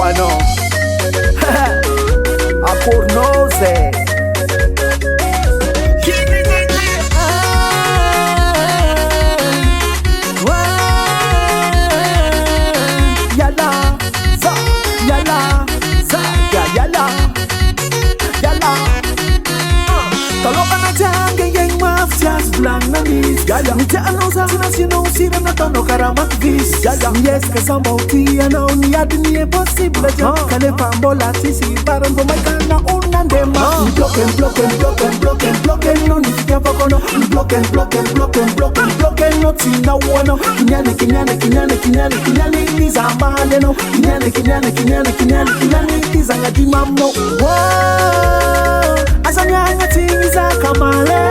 Bueno, a Pornoze. Nita anauza sino usire na tono karama vis yes que sambauti ana uni adini e possible ja kale pambola tisi baran bo maikana unandema blocken no ni fika pakono blocken no tina wono kinyane niza male no kinyane niza ngadi mamno asanya ngati niza kamale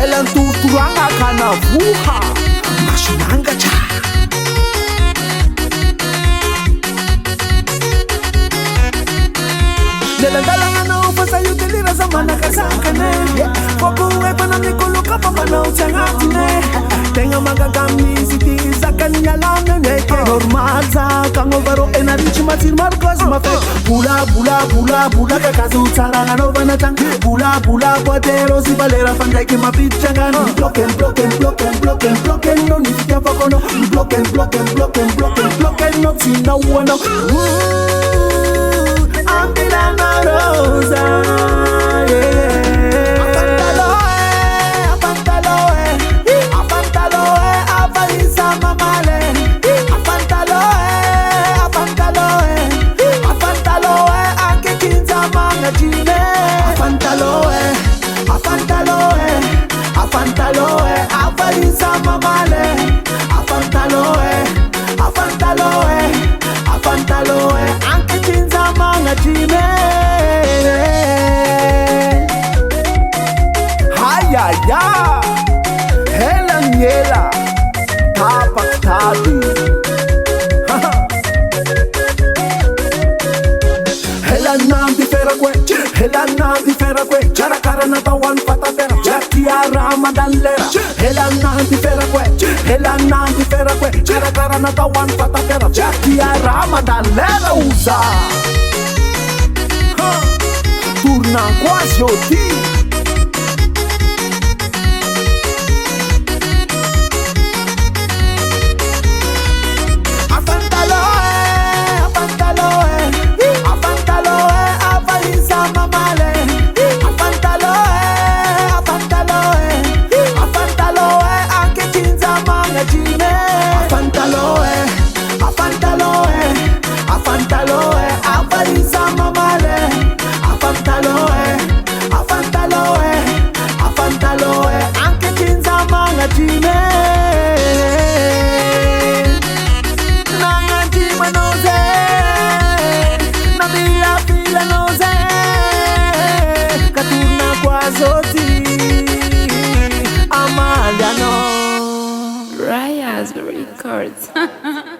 Elanturturanga kana vuha mashinanga cha Nelandalanga na ufasa yutelira zamana kasakane Fokuwe pana mikuluka papa na uchangatine Tenga magagami siti sakanyalanga neke Normal za kangovaro enarichi matir marcos mafe Bula kakazu utaranga no vanatang Bula potero si valera fandaiki mapichangano Blocken no nifika pakono Blocken no tina wano Ambulana rosa, ya Helen Yela Tapak Tabi Helen Nandi Ferraque Chara Karana Tawan Patapera Jakia Ramadan Lera Helen Nandi Ferraque Chara Karana Tawan Patapera Jakia Ramadan Lera usa Turna quasi oti Raya's Records.